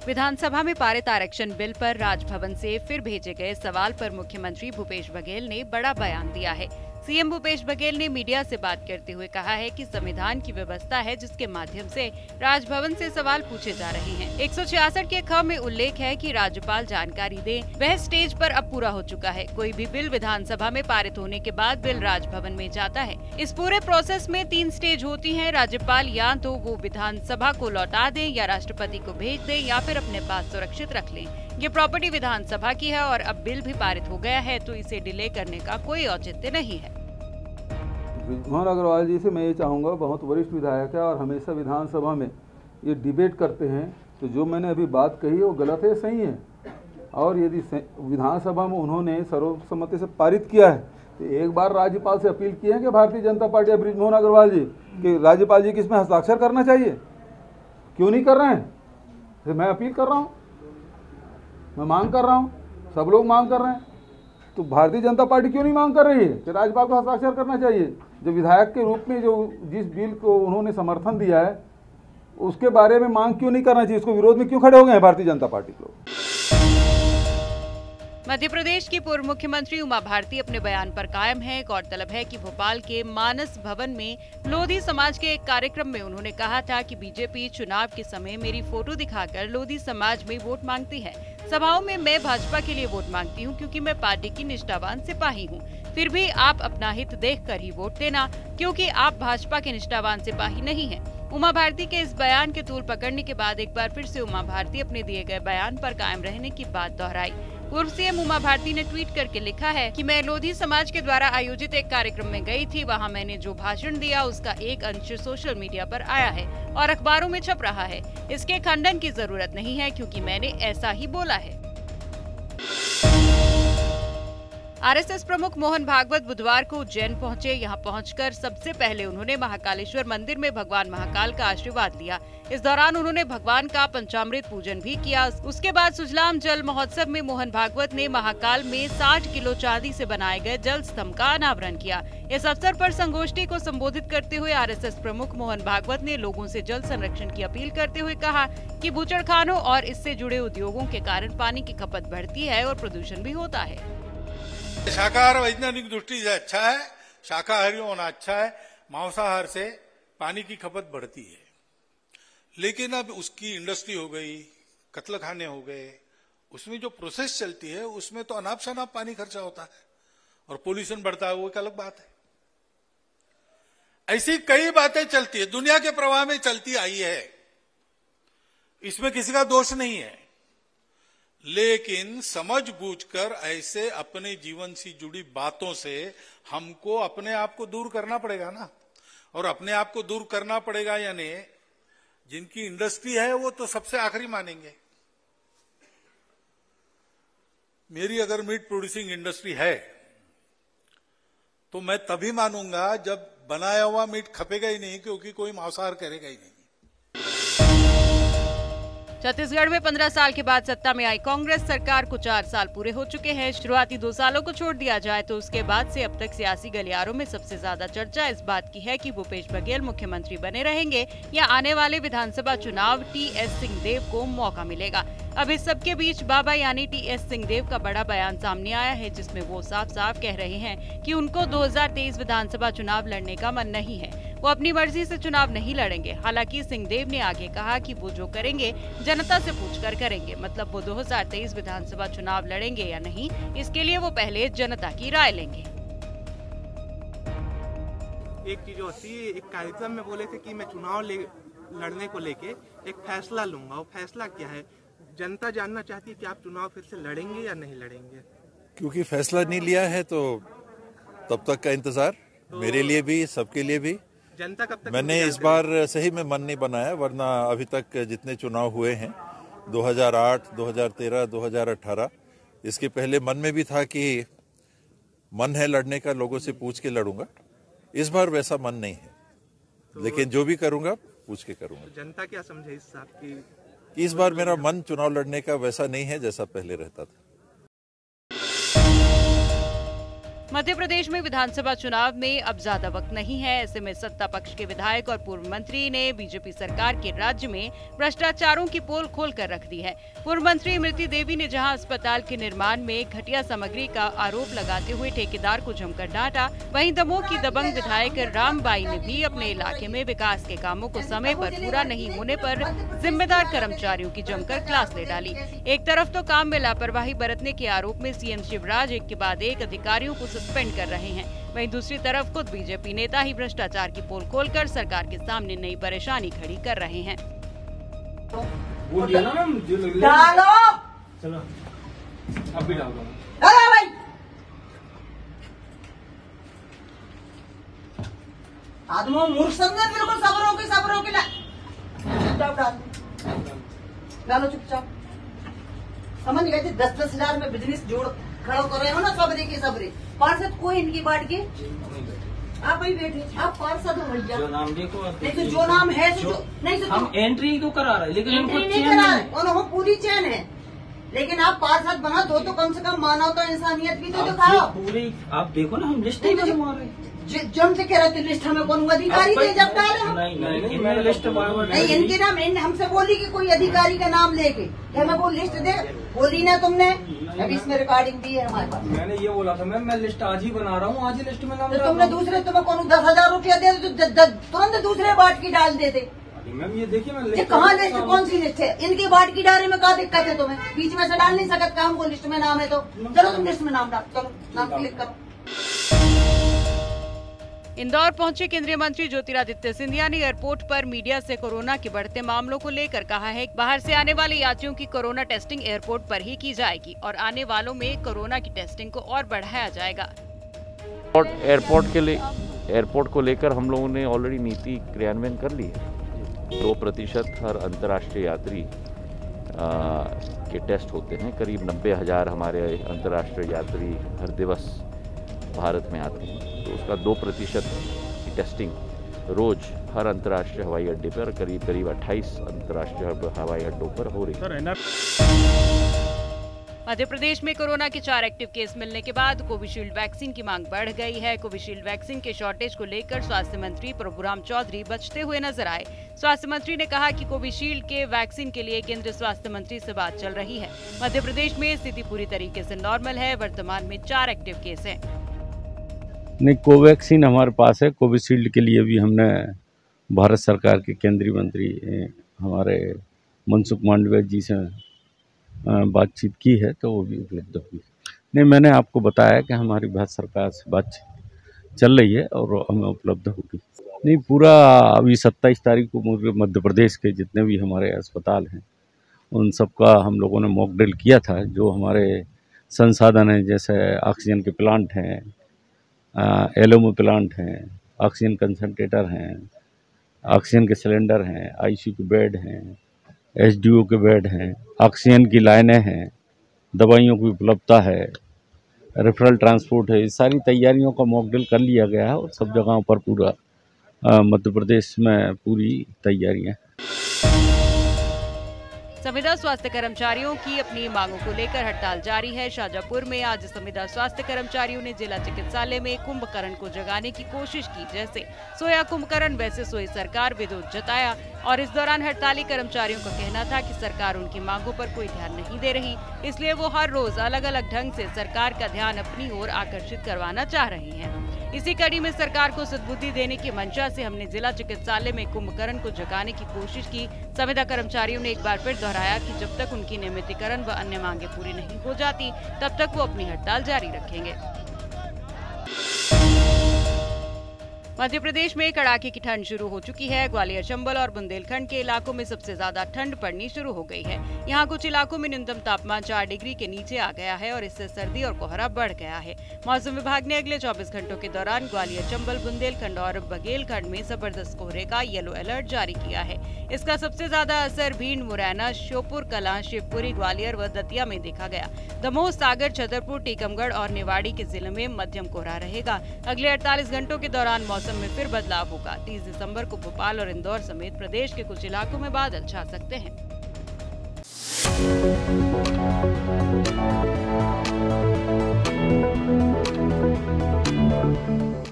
विधानसभा में पारित आरक्षण बिल पर राजभवन से फिर भेजे गए सवाल पर मुख्यमंत्री भूपेश बघेल ने बड़ा बयान दिया है। सीएम भूपेश बघेल ने मीडिया से बात करते हुए कहा है कि संविधान की व्यवस्था है जिसके माध्यम से राजभवन से सवाल पूछे जा रहे हैं। 166 के ख में उल्लेख है कि राज्यपाल जानकारी दे, वह स्टेज पर अब पूरा हो चुका है। कोई भी बिल विधानसभा में पारित होने के बाद बिल राजभवन में जाता है। इस पूरे प्रोसेस में 3 स्टेज होती है। राज्यपाल या तो वो विधानसभा को लौटा दें या राष्ट्रपति को भेज दें या फिर अपने पास सुरक्षित रख लें। ये प्रॉपर्टी विधानसभा की है और अब बिल भी पारित हो गया है तो इसे डिले करने का कोई औचित्य नहीं है। बृजमोहन अग्रवाल जी से मैं ये चाहूँगा, बहुत वरिष्ठ विधायक है और हमेशा विधानसभा में ये डिबेट करते हैं, तो जो मैंने अभी बात कही वो गलत है, सही है। और यदि विधानसभा में उन्होंने सर्वसम्मति से पारित किया है तो एक बार राज्यपाल से अपील की है कि भारतीय जनता पार्टी या बृजमोहन अग्रवाल जी कि राज्यपाल जी किसमें हस्ताक्षर करना चाहिए, क्यों नहीं कर रहे हैं? तो मैं अपील कर रहा हूँ, मैं मांग कर रहा हूँ, सब लोग मांग कर रहे हैं, तो भारतीय जनता पार्टी क्यों नहीं मांग कर रही है कि राज्यपाल को हस्ताक्षर करना चाहिए? जो विधायक के रूप में जो जिस बिल को उन्होंने समर्थन दिया है उसके बारे में मांग क्यों नहीं करना चाहिए? उसको विरोध में क्यों खड़े हो गए हैं भारतीय जनता पार्टी के लोग? मध्य प्रदेश की पूर्व मुख्यमंत्री उमा भारती अपने बयान पर कायम है। गौरतलब है कि भोपाल के मानस भवन में लोधी समाज के एक कार्यक्रम में उन्होंने कहा था कि बीजेपी चुनाव के समय मेरी फोटो दिखाकर लोधी समाज में वोट मांगती है। सभाओं में मैं भाजपा के लिए वोट मांगती हूं क्योंकि मैं पार्टी की निष्ठावान सिपाही हूं। फिर भी आप अपना हित देखकर ही वोट देना, क्योंकि आप भाजपा के निष्ठावान सिपाही नहीं हैं। उमा भारती के इस बयान के तूल पकड़ने के बाद एक बार फिर से उमा भारती अपने दिए गए बयान पर कायम रहने की बात दोहराई। पूर्व सीएम उमा भारती ने ट्वीट करके लिखा है कि मैं लोधी समाज के द्वारा आयोजित एक कार्यक्रम में गई थी। वहां मैंने जो भाषण दिया उसका एक अंश सोशल मीडिया पर आया है और अखबारों में छप रहा है। इसके खंडन की जरूरत नहीं है क्योंकि मैंने ऐसा ही बोला है। आरएसएस प्रमुख मोहन भागवत बुधवार को उज्जैन पहुंचे। यहां पहुंचकर सबसे पहले उन्होंने महाकालेश्वर मंदिर में भगवान महाकाल का आशीर्वाद लिया। इस दौरान उन्होंने भगवान का पंचामृत पूजन भी किया। उसके बाद सुजलाम जल महोत्सव में मोहन भागवत ने महाकाल में 60 किलो चांदी से बनाए गए जल स्तंभ का अनावरण किया। इस अवसर पर संगोष्ठी को संबोधित करते हुए आरएसएस प्रमुख मोहन भागवत ने लोगों से जल संरक्षण की अपील करते हुए कहा कि बूचड़खानों और इससे जुड़े उद्योगों के कारण पानी की खपत बढ़ती है और प्रदूषण भी होता है। शाकाहार वैज्ञानिक दृष्टि से अच्छा है, शाकाहारी होना अच्छा है, मांसाहार से पानी की खपत बढ़ती है। लेकिन अब उसकी इंडस्ट्री हो गई, कत्ल खाने हो गए, उसमें जो प्रोसेस चलती है उसमें तो अनाप शनाप पानी खर्चा होता है और पोल्यूशन बढ़ता है, वो एक अलग बात है। ऐसी कई बातें चलती है, दुनिया के प्रवाह में चलती आई है, इसमें किसी का दोष नहीं है। लेकिन समझ बूझकर ऐसे अपने जीवन से जुड़ी बातों से हमको अपने आप को दूर करना पड़ेगा ना। और अपने आप को दूर करना पड़ेगा यानी जिनकी इंडस्ट्री है वो तो सबसे आखिरी मानेंगे। मेरी अगर मीट प्रोड्यूसिंग इंडस्ट्री है तो मैं तभी मानूंगा जब बनाया हुआ मीट खपेगा ही नहीं, क्योंकि कोई मांसाहार करेगा ही नहीं। छत्तीसगढ़ में 15 साल के बाद सत्ता में आई कांग्रेस सरकार को 4 साल पूरे हो चुके हैं। शुरुआती 2 सालों को छोड़ दिया जाए तो उसके बाद से अब तक सियासी गलियारों में सबसे ज्यादा चर्चा इस बात की है कि भूपेश बघेल मुख्यमंत्री बने रहेंगे या आने वाले विधानसभा चुनाव टीएस सिंहदेव को मौका मिलेगा। अब इस सबके बीच बाबा यानी टीएस सिंहदेव का बड़ा बयान सामने आया है, जिसमें वो साफ साफ कह रहे हैं कि उनको 2023 विधानसभा चुनाव लड़ने का मन नहीं है। वो अपनी मर्जी से चुनाव नहीं लड़ेंगे। हालांकि सिंहदेव ने आगे कहा कि वो जो करेंगे जनता से पूछकर करेंगे, मतलब वो 2023 विधानसभा चुनाव लड़ेंगे या नहीं, इसके लिए वो पहले जनता की राय लेंगे। एक चीज होती है, एक कार्यक्रम में बोले थे कि मैं चुनाव लड़ने को लेके एक फैसला लूंगा। वो फैसला क्या है? जनता जानना चाहती है कि आप चुनाव फिर से लड़ेंगे या नहीं लड़ेंगे। क्योंकि फैसला नहीं लिया है तो तब तक का इंतजार मेरे लिए भी, सबके लिए भी। जनता कब तक? मैंने इस बार सही में मन नहीं बनाया, वरना अभी तक जितने चुनाव हुए हैं 2008, 2013, 2018, इसके पहले मन में भी था कि मन है लड़ने का, लोगों से पूछ के लड़ूंगा। इस बार वैसा मन नहीं है, लेकिन जो भी करूंगा पूछ के करूंगा। जनता क्या समझे इस बात की? इस बार मेरा मन चुनाव लड़ने का वैसा नहीं है जैसा पहले रहता था। मध्य प्रदेश में विधानसभा चुनाव में अब ज्यादा वक्त नहीं है। ऐसे में सत्ता पक्ष के विधायक और पूर्व मंत्री ने बीजेपी सरकार के राज्य में भ्रष्टाचारों की पोल खोल कर रख दी है। पूर्व मंत्री इमरती देवी ने जहां अस्पताल के निर्माण में घटिया सामग्री का आरोप लगाते हुए ठेकेदार को जमकर डांटा, वहीं दमोह की दबंग विधायक रामबाई ने भी अपने इलाके में विकास के कामों को समय पर पूरा नहीं होने पर जिम्मेदार कर्मचारियों की जमकर क्लास ले डाली। एक तरफ तो काम में लापरवाही बरतने के आरोप में सीएम शिवराज एक के बाद एक अधिकारियों को सस्पेंड कर रहे हैं, वहीं दूसरी तरफ खुद बीजेपी नेता ही भ्रष्टाचार की पोल खोलकर सरकार के सामने नई परेशानी खड़ी कर रहे हैं। डालो चलो अब भी डालो भाई, आदमी मूर्ख समझे बिल्कुल। सब्र होके डालो चुपचाप। समझ गए थे 10-10 हजार में बिजनेस जोड़ खड़ा कर रहे हो ना, सबरे पार्षद कोई इनकी बात के आप ही बैठे, आप पार्षद हो भैया। जो नाम देखो नहीं तो जो नाम है नहीं तो हम एंट्री तो करा रहे, लेकिन एंट्री नहीं करा है, उन्होंने पूरी चैन है, लेकिन आप पार्षद बना तो कम से कम मानवता इंसानियत भी तो दिखाओ। पूरी आप देखो ना, हम लिस्ट ही बनवा रहे। जम से कह रहे थे लिस्ट हमें कौन अधिकारी थे जब डाले हम? नहीं लिस्ट नहीं, इनके नाम हमसे बोली कि कोई अधिकारी का नाम लेके हमें वो लिस्ट दे, बोली ना तुमने? अभी इसमें रिकॉर्डिंग भी है हमारे पास। मैंने ये बोला था मैम, मैं लिस्ट आज ही बना रहा हूँ, आज ही लिस्ट में नाम। तो तुमने दूसरे तुम्हें कौन 10,000 रुपया दे तो तुरंत दूसरे बाट की डाल देते। मैम ये देखिए, मैं ये कहाँ लिस्ट, कौन सी लिस्ट है? इनकी बाट की डाले में क्या दिक्कत है तुम्हें? बीच में से डाल नहीं सकता हमको लिस्ट में नाम है तो चलो तुम लिस्ट में नाम डाल, चलो नाम क्लिक करो। इंदौर पहुंचे केंद्रीय मंत्री ज्योतिरादित्य सिंधिया ने एयरपोर्ट पर मीडिया से कोरोना के बढ़ते मामलों को लेकर कहा है कि बाहर से आने वाले यात्रियों की कोरोना टेस्टिंग एयरपोर्ट पर ही की जाएगी और आने वालों में कोरोना की टेस्टिंग को और बढ़ाया जाएगा। एयरपोर्ट को लेकर हम लोगों ने ऑलरेडी नीति क्रियान्वयन कर ली है। 2% हर अंतर्राष्ट्रीय यात्री के टेस्ट होते हैं। करीब 90,000 हमारे अंतर्राष्ट्रीय यात्री हर दिवस भारत में आते हैं, तो उसका 2% की टेस्टिंग रोज हर अंतर्राष्ट्रीय हवाई अड्डे पर करीब 28 अंतर्राष्ट्रीय हवाई अड्डों पर हो रही है। मध्य प्रदेश में कोरोना के 4 एक्टिव केस मिलने के बाद कोविशील्ड वैक्सीन की मांग बढ़ गई है। कोविशील्ड वैक्सीन के शॉर्टेज को लेकर स्वास्थ्य मंत्री प्रभुराम चौधरी बचते हुए नजर आए। स्वास्थ्य मंत्री ने कहा कि कोविशील्ड के वैक्सीन के लिए केंद्रीय स्वास्थ्य मंत्री से बात चल रही है। मध्य प्रदेश में स्थिति पूरी तरीके से नॉर्मल है। वर्तमान में 4 एक्टिव केस हैं। नहीं, कोवैक्सीन हमारे पास है। कोविशील्ड के लिए भी हमने भारत सरकार के केंद्रीय मंत्री हमारे मनसुख मांडविया जी से बातचीत की है, तो वो भी उपलब्ध होगी। नहीं, मैंने आपको बताया कि हमारी भारत सरकार से बातचीत चल रही है और हमें उपलब्ध होगी। नहीं, पूरा अभी 27 तारीख को मध्य प्रदेश के जितने भी हमारे अस्पताल हैं उन सब का हम लोगों ने मॉक ड्रिल किया था। जो हमारे संसाधन हैं, जैसे ऑक्सीजन के प्लांट हैं, एलओमो प्लांट हैं, ऑक्सीजन कंसंट्रेटर हैं, ऑक्सीजन के सिलेंडर हैं, आईसीयू के बेड हैं, एसडीओ के बेड हैं, ऑक्सीजन की लाइनें हैं, दवाइयों की उपलब्धता है, रेफरल ट्रांसपोर्ट है। इस सारी तैयारियों का मॉक ड्रिल कर लिया गया है और सब जगहों पर पूरा मध्य प्रदेश में पूरी तैयारियां। संविदा स्वास्थ्य कर्मचारियों की अपनी मांगों को लेकर हड़ताल जारी है। शाजापुर में आज संविदा स्वास्थ्य कर्मचारियों ने जिला चिकित्सालय में कुंभकर्ण को जगाने की कोशिश की। जैसे सोया कुंभकर्ण वैसे सोई सरकार, विरोध जताया। और इस दौरान हड़ताली कर्मचारियों का कहना था कि सरकार उनकी मांगों पर कोई ध्यान नहीं दे रही, इसलिए वो हर रोज अलग अलग ढंग से सरकार का ध्यान अपनी ओर आकर्षित करवाना चाह रही है। इसी कड़ी में सरकार को सद्बुद्धि देने की मंशा से हमने जिला चिकित्सालय में कुंभकर्ण को जगाने की कोशिश की। संविदा कर्मचारियों ने एक बार फिर दोहराया कि जब तक उनकी नियमितीकरण व अन्य मांगे पूरी नहीं हो जाती, तब तक वो अपनी हड़ताल जारी रखेंगे। मध्य प्रदेश में कड़ाके की ठंड शुरू हो चुकी है। ग्वालियर, चंबल और बुंदेलखंड के इलाकों में सबसे ज्यादा ठंड पड़नी शुरू हो गई है। यहाँ कुछ इलाकों में न्यूनतम तापमान 4 डिग्री के नीचे आ गया है और इससे सर्दी और कोहरा बढ़ गया है। मौसम विभाग ने अगले 24 घंटों के दौरान ग्वालियर, चंबल, बुंदेलखंड और बघेलखंड में जबरदस्त कोहरे का येलो अलर्ट जारी किया है। इसका सबसे ज्यादा असर भिंड, मुरैना, श्योपुर कलां, शिवपुरी, ग्वालियर व दतिया में देखा गया। दमोह, सागर, छतरपुर, टीकमगढ़ और निवाड़ी के जिले में मध्यम कोहरा रहेगा। अगले 48 घंटों के दौरान मौसम में फिर बदलाव होगा। 30 दिसंबर को भोपाल और इंदौर समेत प्रदेश के कुछ इलाकों में बादल छा सकते हैं। धन्यवाद।